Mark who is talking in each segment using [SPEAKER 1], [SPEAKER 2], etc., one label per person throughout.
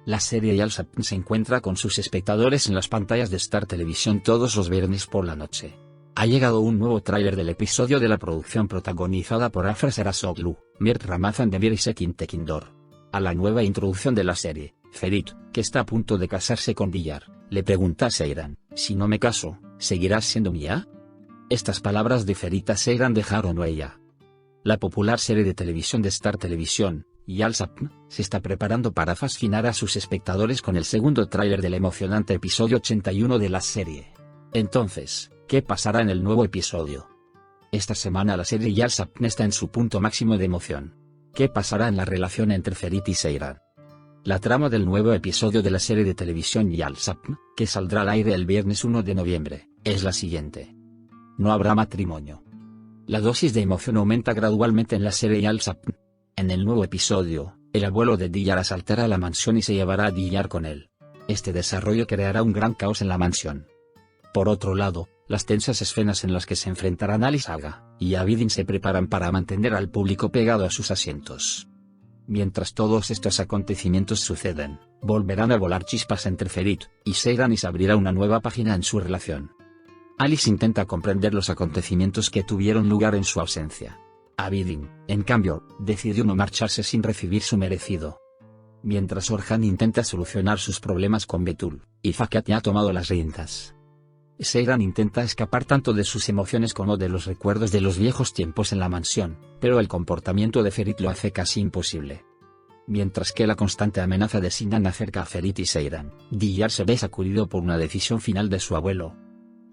[SPEAKER 1] La serie Yal Sapn se encuentra con sus espectadores en las pantallas de Star Televisión todos los viernes por la noche. Ha llegado un nuevo tráiler del episodio de la producción protagonizada por Afra Sarasoglu, Mirt Ramazan-Demir y Sekin Tekindor. A la nueva introducción de la serie, Ferit, que está a punto de casarse con Diyar, le pregunta a Seyran: si no me caso, ¿seguirás siendo mía? Estas palabras de Ferit a Seyran dejaron huella. La popular serie de televisión de Star Televisión, Yal Sapn, se está preparando para fascinar a sus espectadores con el segundo tráiler del emocionante episodio 81 de la serie. Entonces, ¿qué pasará en el nuevo episodio? Esta semana la serie Yal Sapn está en su punto máximo de emoción. ¿Qué pasará en la relación entre Ferit y Seyran? La trama del nuevo episodio de la serie de televisión Yal Sapn, que saldrá al aire el viernes 1 de noviembre, es la siguiente. No habrá matrimonio. La dosis de emoción aumenta gradualmente en la serie Yal Sapn. En el nuevo episodio, el abuelo de Diyar asaltará la mansión y se llevará a Diyar con él. Este desarrollo creará un gran caos en la mansión. Por otro lado, las tensas escenas en las que se enfrentarán Ali Saga y Abidin se preparan para mantener al público pegado a sus asientos. Mientras todos estos acontecimientos suceden, volverán a volar chispas entre Ferit y Seyran y se abrirá una nueva página en su relación. Alice intenta comprender los acontecimientos que tuvieron lugar en su ausencia. Abidin, en cambio, decidió no marcharse sin recibir su merecido. Mientras Orhan intenta solucionar sus problemas con Betul, y Fakat ya ha tomado las riendas. Seyran intenta escapar tanto de sus emociones como de los recuerdos de los viejos tiempos en la mansión, pero el comportamiento de Ferit lo hace casi imposible. Mientras que la constante amenaza de Sinan acerca a Ferit y Seyran, Diyar se ve sacudido por una decisión final de su abuelo.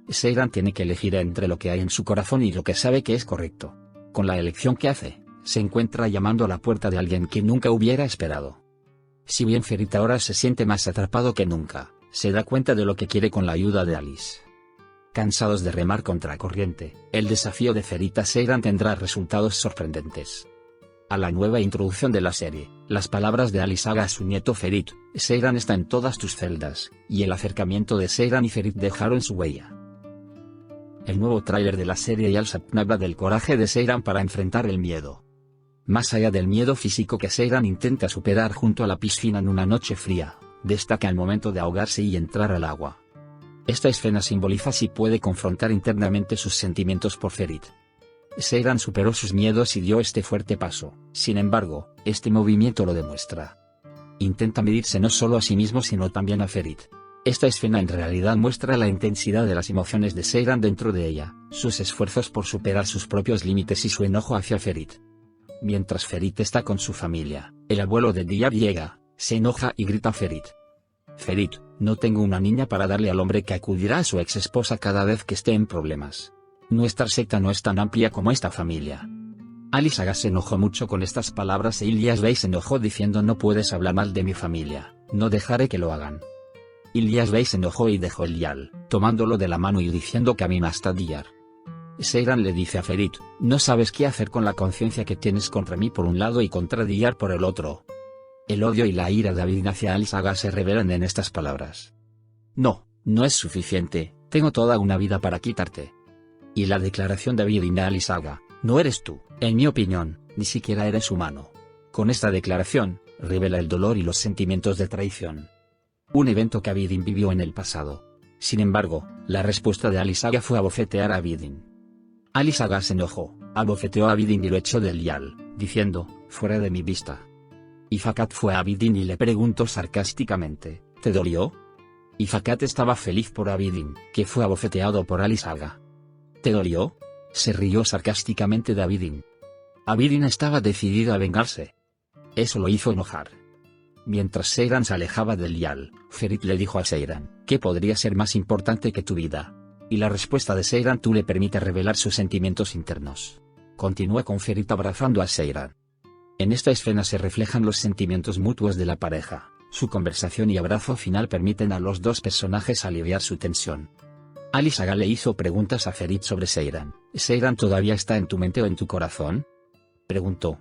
[SPEAKER 1] Seyran tiene que elegir entre lo que hay en su corazón y lo que sabe que es correcto. Con la elección que hace, se encuentra llamando a la puerta de alguien que nunca hubiera esperado. Si bien Ferit ahora se siente más atrapado que nunca, se da cuenta de lo que quiere con la ayuda de Alice. Cansados de remar contra corriente, el desafío de Ferit a Seyran tendrá resultados sorprendentes. A la nueva introducción de la serie, las palabras de Alice Saga a su nieto Ferit: Seyran está en todas tus celdas, y el acercamiento de Seyran y Ferit dejaron su huella. El nuevo tráiler de la serie Yal Sapn habla del coraje de Seyran para enfrentar el miedo. Más allá del miedo físico que Seyran intenta superar junto a la piscina en una noche fría, destaca el momento de ahogarse y entrar al agua. Esta escena simboliza si puede confrontar internamente sus sentimientos por Ferit. Seyran superó sus miedos y dio este fuerte paso, sin embargo, este movimiento lo demuestra. Intenta medirse no solo a sí mismo sino también a Ferit. Esta escena en realidad muestra la intensidad de las emociones de Seyran dentro de ella, sus esfuerzos por superar sus propios límites y su enojo hacia Ferit. Mientras Ferit está con su familia, el abuelo de Diyar llega, se enoja y grita a Ferit: Ferit, no tengo una niña para darle al hombre que acudirá a su ex esposa cada vez que esté en problemas. Nuestra secta no es tan amplia como esta familia. Ali Saga se enojó mucho con estas palabras e Ilyas Bey se enojó diciendo: no puedes hablar mal de mi familia, no dejaré que lo hagan. Ilyas Bey se enojó y dejó el Yal, tomándolo de la mano y diciendo: camina hasta Diyar. Seyran le dice a Ferit: no sabes qué hacer con la conciencia que tienes contra mí por un lado y contra Diyar por el otro. El odio y la ira de Abidin hacia Ali Saga se revelan en estas palabras. No, no es suficiente, tengo toda una vida para quitarte. Y la declaración de Abidin a Ali Saga: no eres tú, en mi opinión, ni siquiera eres humano. Con esta declaración, revela el dolor y los sentimientos de traición. Un evento que Abidin vivió en el pasado. Sin embargo, la respuesta de Ali Saga fue abofetear a Abidin. Ali Saga se enojó, abofeteó a Abidin y lo echó del Yal, diciendo: fuera de mi vista. Y Fakat fue a Abidin y le preguntó sarcásticamente: ¿te dolió? Y Fakat estaba feliz por Abidin, que fue abofeteado por Ali Saga. ¿Te dolió? Se rió sarcásticamente de Abidin. Abidin estaba decidido a vengarse. Eso lo hizo enojar. Mientras Seyran se alejaba del Yal, Ferit le dijo a Seyran: ¿qué podría ser más importante que tu vida? Y la respuesta de Seyran tú le permite revelar sus sentimientos internos. Continúa con Ferit abrazando a Seyran. En esta escena se reflejan los sentimientos mutuos de la pareja. Su conversación y abrazo final permiten a los dos personajes aliviar su tensión. Ali Saga le hizo preguntas a Ferit sobre Seyran. ¿Seyran todavía está en tu mente o en tu corazón?, preguntó.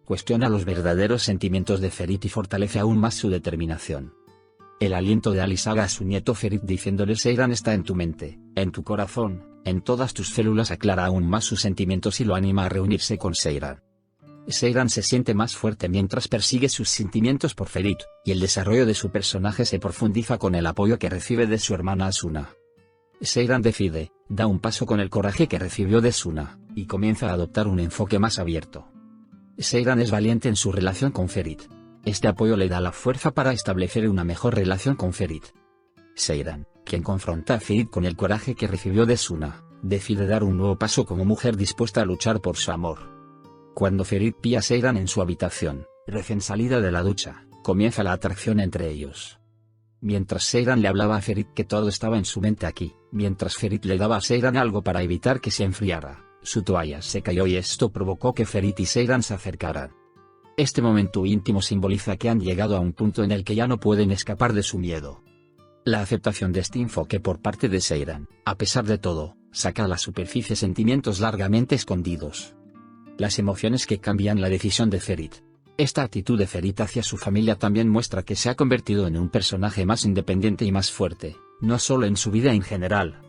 [SPEAKER 1] Cuestiona los verdaderos sentimientos de Ferit y fortalece aún más su determinación. El aliento de Ali Saga a su nieto Ferit diciéndole: Seyran está en tu mente, en tu corazón, en todas tus células, aclara aún más sus sentimientos y lo anima a reunirse con Seyran. Seyran se siente más fuerte mientras persigue sus sentimientos por Ferit, y el desarrollo de su personaje se profundiza con el apoyo que recibe de su hermana Asuna. Seyran decide, da un paso con el coraje que recibió de Suna, y comienza a adoptar un enfoque más abierto. Seyran es valiente en su relación con Ferit. Este apoyo le da la fuerza para establecer una mejor relación con Ferit. Seyran, quien confronta a Ferit con el coraje que recibió de Suna, decide dar un nuevo paso como mujer dispuesta a luchar por su amor. Cuando Ferit pilla a Seyran en su habitación, recién salida de la ducha, comienza la atracción entre ellos. Mientras Seyran le hablaba a Ferit que todo estaba en su mente aquí, mientras Ferit le daba a Seyran algo para evitar que se enfriara, su toalla se cayó y esto provocó que Ferit y Seyran se acercaran. Este momento íntimo simboliza que han llegado a un punto en el que ya no pueden escapar de su miedo. La aceptación de este enfoque por parte de Seyran, a pesar de todo, saca a la superficie sentimientos largamente escondidos. Las emociones que cambian la decisión de Ferit. Esta actitud de Ferit hacia su familia también muestra que se ha convertido en un personaje más independiente y más fuerte, no solo en su vida en general.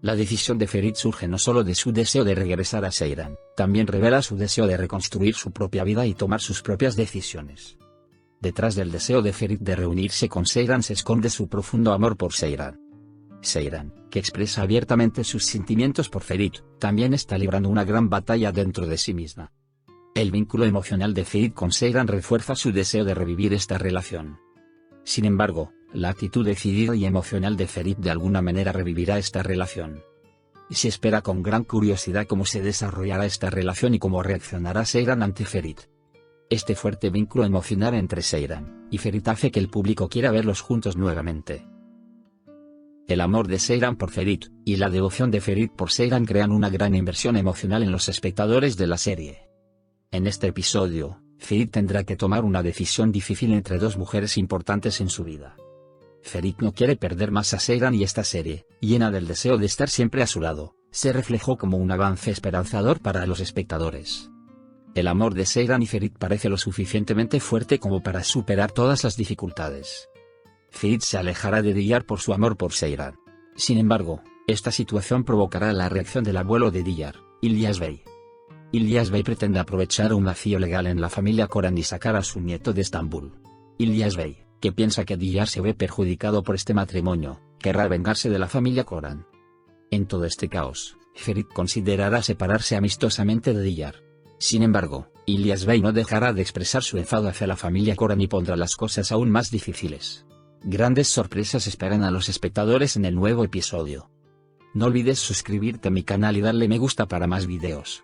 [SPEAKER 1] La decisión de Ferit surge no solo de su deseo de regresar a Seyran, también revela su deseo de reconstruir su propia vida y tomar sus propias decisiones. Detrás del deseo de Ferit de reunirse con Seyran se esconde su profundo amor por Seyran. Seyran, que expresa abiertamente sus sentimientos por Ferit, también está librando una gran batalla dentro de sí misma. El vínculo emocional de Ferit con Seyran refuerza su deseo de revivir esta relación. Sin embargo, la actitud decidida y emocional de Ferit de alguna manera revivirá esta relación. Se espera con gran curiosidad cómo se desarrollará esta relación y cómo reaccionará Seyran ante Ferit. Este fuerte vínculo emocional entre Seyran y Ferit hace que el público quiera verlos juntos nuevamente. El amor de Seyran por Ferit, y la devoción de Ferit por Seyran crean una gran inversión emocional en los espectadores de la serie. En este episodio, Ferit tendrá que tomar una decisión difícil entre dos mujeres importantes en su vida. Ferit no quiere perder más a Seyran y esta serie, llena del deseo de estar siempre a su lado, se reflejó como un avance esperanzador para los espectadores. El amor de Seyran y Ferit parece lo suficientemente fuerte como para superar todas las dificultades. Ferit se alejará de Diyar por su amor por Seyran. Sin embargo, esta situación provocará la reacción del abuelo de Diyar, İlyas Bey. İlyas Bey pretende aprovechar un vacío legal en la familia Koran y sacar a su nieto de Estambul. İlyas Bey, que piensa que Diyar se ve perjudicado por este matrimonio, querrá vengarse de la familia Koran. En todo este caos, Ferit considerará separarse amistosamente de Diyar. Sin embargo, İlyas Bey no dejará de expresar su enfado hacia la familia Koran y pondrá las cosas aún más difíciles. Grandes sorpresas esperan a los espectadores en el nuevo episodio. No olvides suscribirte a mi canal y darle me gusta para más videos.